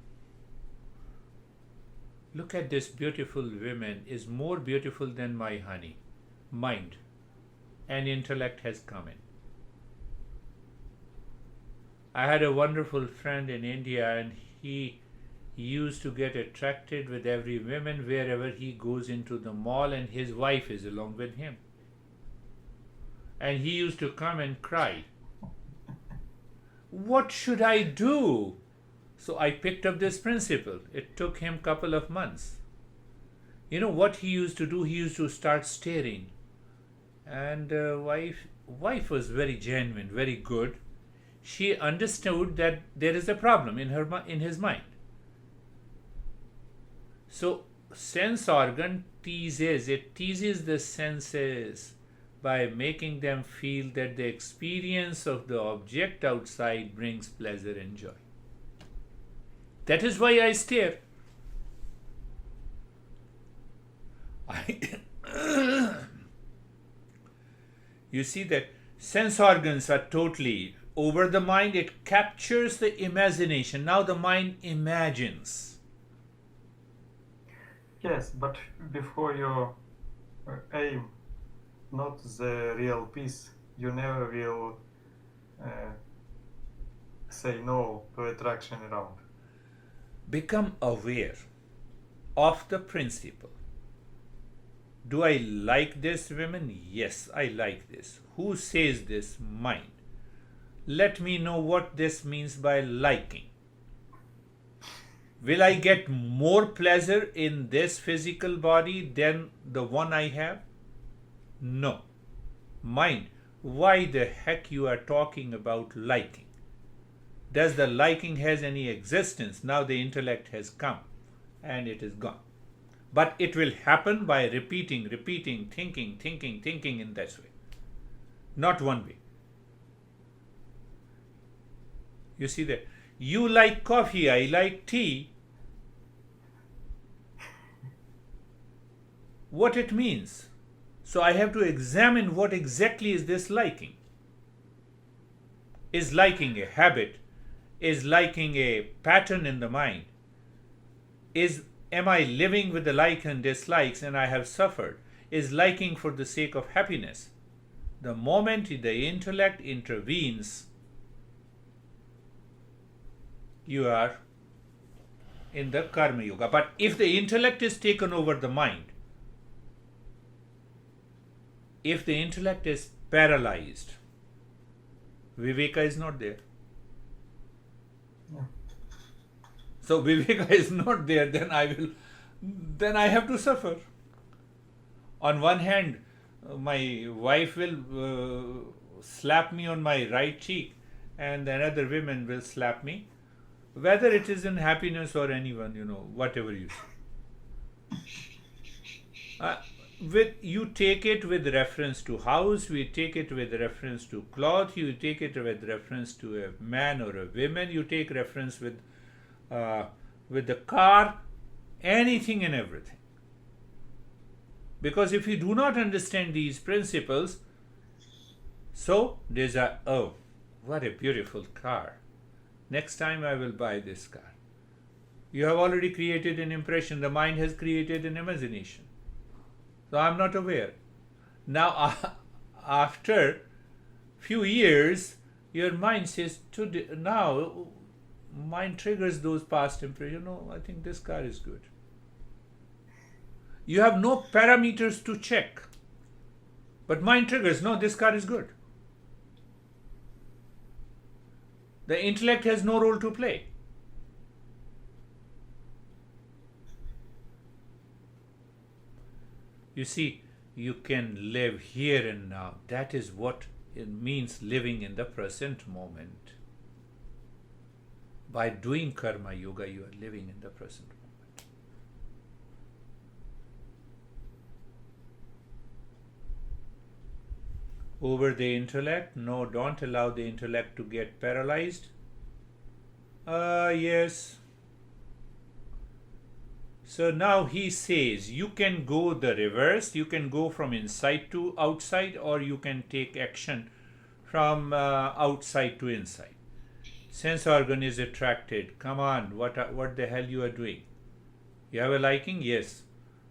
Look at this beautiful woman, is more beautiful than my honey. Mind and intellect has come in. I had a wonderful friend in India, and he used to get attracted with every woman wherever he goes into the mall, and his wife is along with him. And he used to come and cry, what should I do? So I picked up this principle. It took him a couple of months. You know what he used to do? He used to start staring. And wife was very genuine, very good. She understood that there is a problem in his mind. So sense organ teases the senses by making them feel that the experience of the object outside brings pleasure and joy. That is why I stare. You see that sense organs are totally over the mind. It captures the imagination. Now the mind imagines. Yes, but before you aim not the real peace, you never will say no to attraction around. Become aware of the principle. Do I like this woman? Yes, I like this. Who says this? Mind. Let me know what this means by liking. Will I get more pleasure in this physical body than the one I have? No. Mind, why the heck you are talking about liking? Does the liking has any existence? Now the intellect has come and it is gone. But it will happen by repeating, thinking in this way. Not one way. You see that? You like coffee, I like tea. What it means. So I have to examine what exactly is this liking. Is liking a habit? Is liking a pattern in the mind? Am I living with the likes and dislikes and I have suffered? Is liking for the sake of happiness? The moment the intellect intervenes, you are in the karma yoga. But if the intellect is taken over the mind, if the intellect is paralyzed, viveka is not there. Yeah. So viveka is not there, then I have to suffer. On one hand, my wife will slap me on my right cheek, and another woman will slap me, whether it is in happiness or anyone, whatever you say. You take it with reference to house, we take it with reference to cloth, you take it with reference to a man or a woman, you take reference with the car, anything and everything. Because if you do not understand these principles, so there's what a beautiful car. Next time I will buy this car. You have already created an impression, the mind has created an imagination. So I'm not aware. Now, after few years, your mind says, now mind triggers those past impressions. I think this car is good. You have no parameters to check. But mind triggers, no, this car is good. The intellect has no role to play. You see, you can live here and now. That is what it means, living in the present moment. By doing karma yoga, you are living in the present moment. Over the intellect? No, don't allow the intellect to get paralyzed. Yes. So now he says, you can go the reverse, you can go from inside to outside, or you can take action from outside to inside. Sense organ is attracted. Come on, what the hell you are doing? You have a liking? Yes.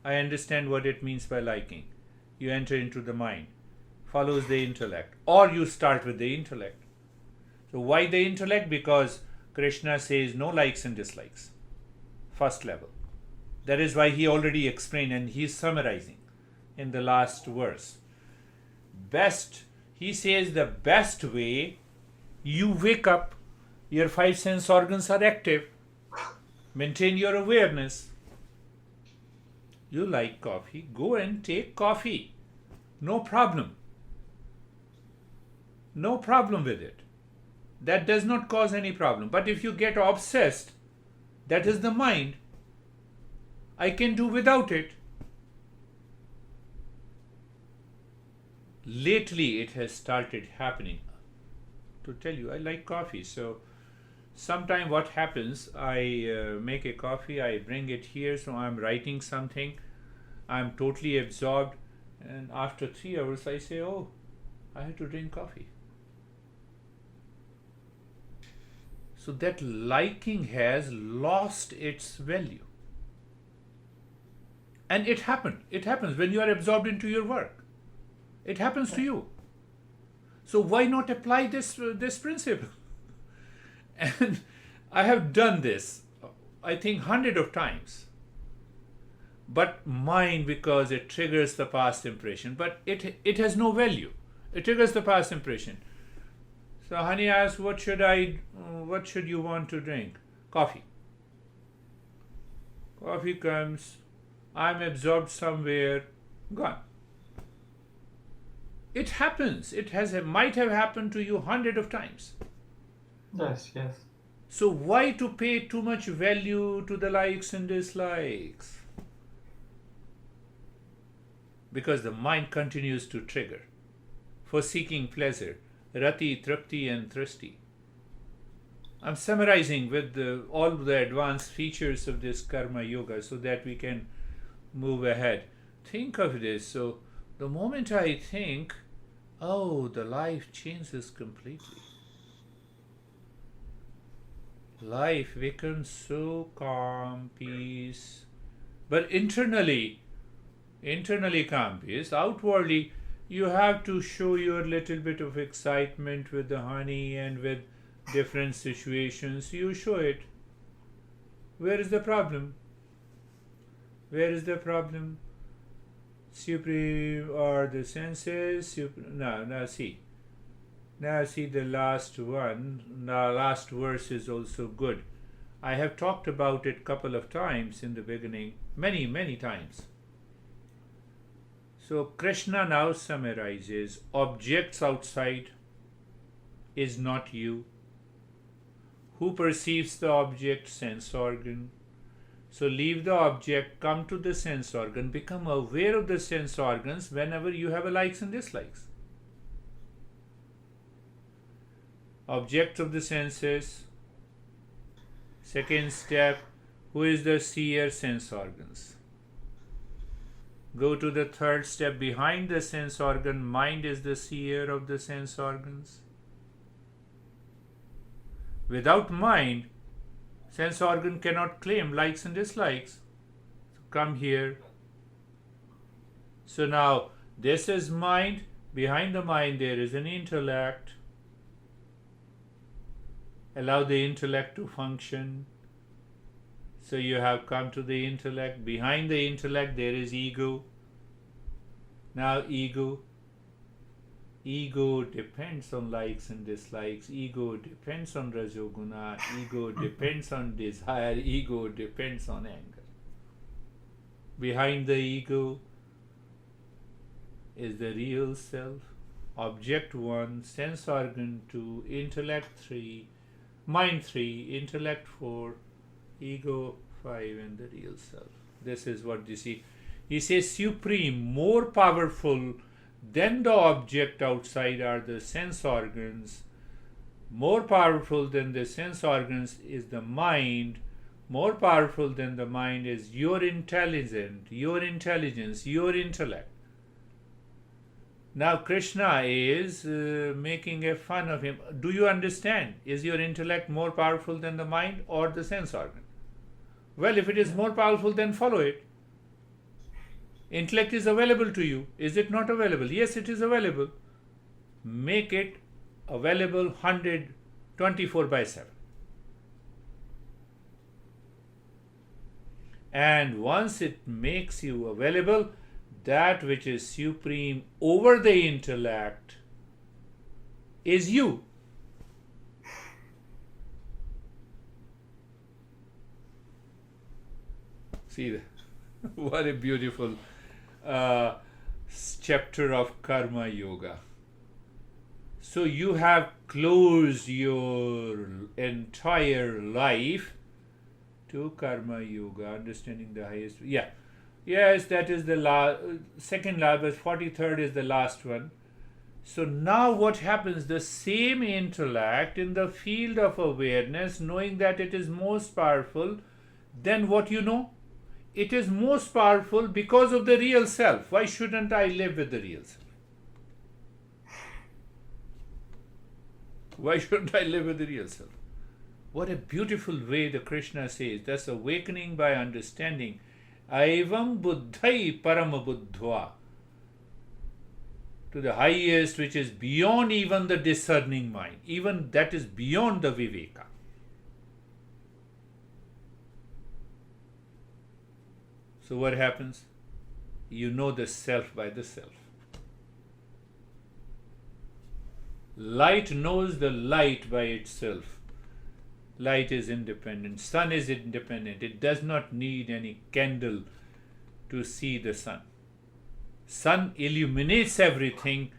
I understand what it means by liking. You enter into the mind, follows the intellect, or you start with the intellect. So why the intellect? Because Krishna says no likes and dislikes. First level. That is why he already explained, and he is summarizing in the last verse. He says the best way, you wake up, your 5 sense organs are active, maintain your awareness. You like coffee, go and take coffee. No problem. No problem with it. That does not cause any problem. But if you get obsessed, that is the mind. I can do without it. Lately it has started happening. To tell you, I like coffee. So sometime what happens, I make a coffee, I bring it here, so I'm writing something, I'm totally absorbed, and after 3 hours I say, oh, I have to drink coffee. So that liking has lost its value. And it happens when you are absorbed into your work. It happens to you. So why not apply this principle? And I have done this, I think 100 of times. But mind, because it triggers the past impression, but it has no value. It triggers the past impression. So honey asks, what should you want to drink? Coffee. Coffee comes, I'm absorbed somewhere, gone. It happens. Might have happened to you hundred of times. Yes, yes. So why to pay too much value to the likes and dislikes? Because the mind continues to trigger for seeking pleasure, rati, trapti and thirsty. I'm summarizing with all the advanced features of this karma yoga so that we can move ahead. Think of this. So the moment I think, oh, the life changes completely. Life becomes so calm, peace. But internally calm, peace. Outwardly, you have to show your little bit of excitement with the honey and with different situations. You show it. Where is the problem? Where is the problem? Supreme or the senses? Now see. Now see the last one. Now last verse is also good. I have talked about it couple of times in the beginning. Many times. So Krishna now summarizes, objects outside is not you. Who perceives the object? Sense organ. So leave the object, come to the sense organ, become aware of the sense organs whenever you have a likes and dislikes. Object of the senses. Second step, who is the seer? Sense organs. Go to the third step, behind the sense organ, mind is the seer of the sense organs. Without mind, sense organ cannot claim likes and dislikes. So come here. So now, this is mind. Behind the mind there is an intellect. Allow the intellect to function. So you have come to the intellect. Behind the intellect there is ego. Now ego depends on likes and dislikes. Ego depends on rajoguna. Ego depends on desire. Ego depends on anger. Behind the ego is the real self. Object 1, sense organ 2, intellect 3, mind 3, intellect 4, ego 5, and the real self. This is what you see. He says supreme, more powerful than the object outside are the sense organs. More powerful than the sense organs is the mind. More powerful than the mind is your intelligence, your intellect. Now Krishna is making a fun of him. Do you understand? Is your intellect more powerful than the mind or the sense organ? Well, if it is more powerful, then follow it. Intellect is available to you. Is it not available? Yes, it is available. Make it available 124/7. And once it makes you available, that which is supreme over the intellect is you. See that? What a beautiful chapter of Karma Yoga. So you have closed your entire life to Karma Yoga, understanding the highest. Yeah. Yes, that is the second last, but 43rd is the last one. So now what happens? The same intellect in the field of awareness, knowing that it is most powerful, then what you know? It is most powerful because of the real self. Why shouldn't I live with the real self? Why shouldn't I live with the real self? What a beautiful way the Krishna says. That's awakening by understanding. Aivam buddhai parama buddhva. To the highest, which is beyond even the discerning mind. Even that is beyond the viveka. So what happens? You know the self by the self. Light knows the light by itself. Light is independent. Sun is independent. It does not need any candle to see the sun. Sun illuminates everything.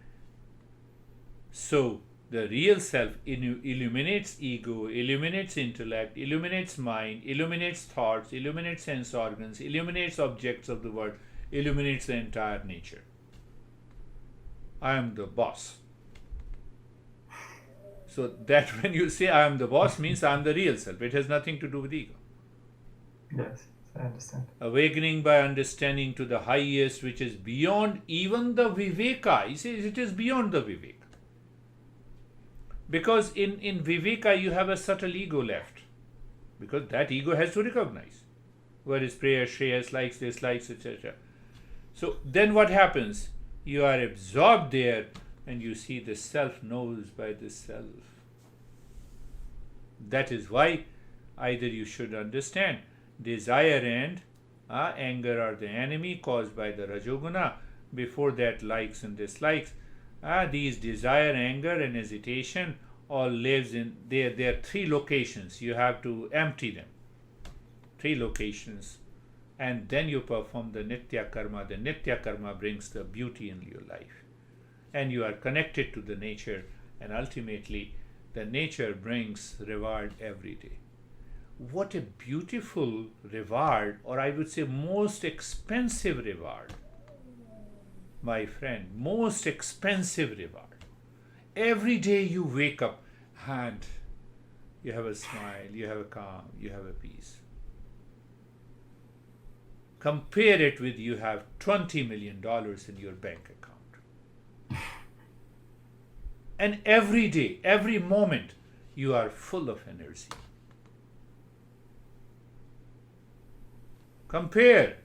So the real self illuminates ego, illuminates intellect, illuminates mind, illuminates thoughts, illuminates sense organs, illuminates objects of the world, illuminates the entire nature. I am the boss. So that when you say I am the boss means I am the real self. It has nothing to do with ego. Yes, I understand. Awakening by understanding to the highest, which is beyond even the viveka. He says it is beyond the viveka. Because in viveka you have a subtle ego left. Because that ego has to recognize what is prayer, shreyas, likes, dislikes, etc. So then what happens? You are absorbed there and you see the self knows by the self. That is why either you should understand desire and anger are the enemy caused by the Rajoguna. Before that, likes and dislikes. These desire, anger and hesitation all lives in there. There are three locations. You have to empty them. Three locations. And then you perform the Nitya Karma. The Nitya Karma brings the beauty in your life. And you are connected to the nature. And ultimately, the nature brings reward every day. What a beautiful reward, or I would say most expensive reward. My friend, most expensive reward. Every day you wake up and you have a smile, you have a calm, you have a peace. Compare it with you have $20 million in your bank account. And every day, every moment, you are full of energy. Compare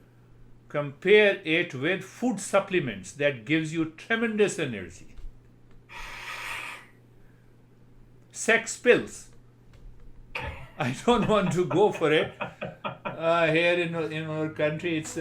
it with food supplements that gives you tremendous energy. Sex pills. I don't want to go for it. Here in our country, it's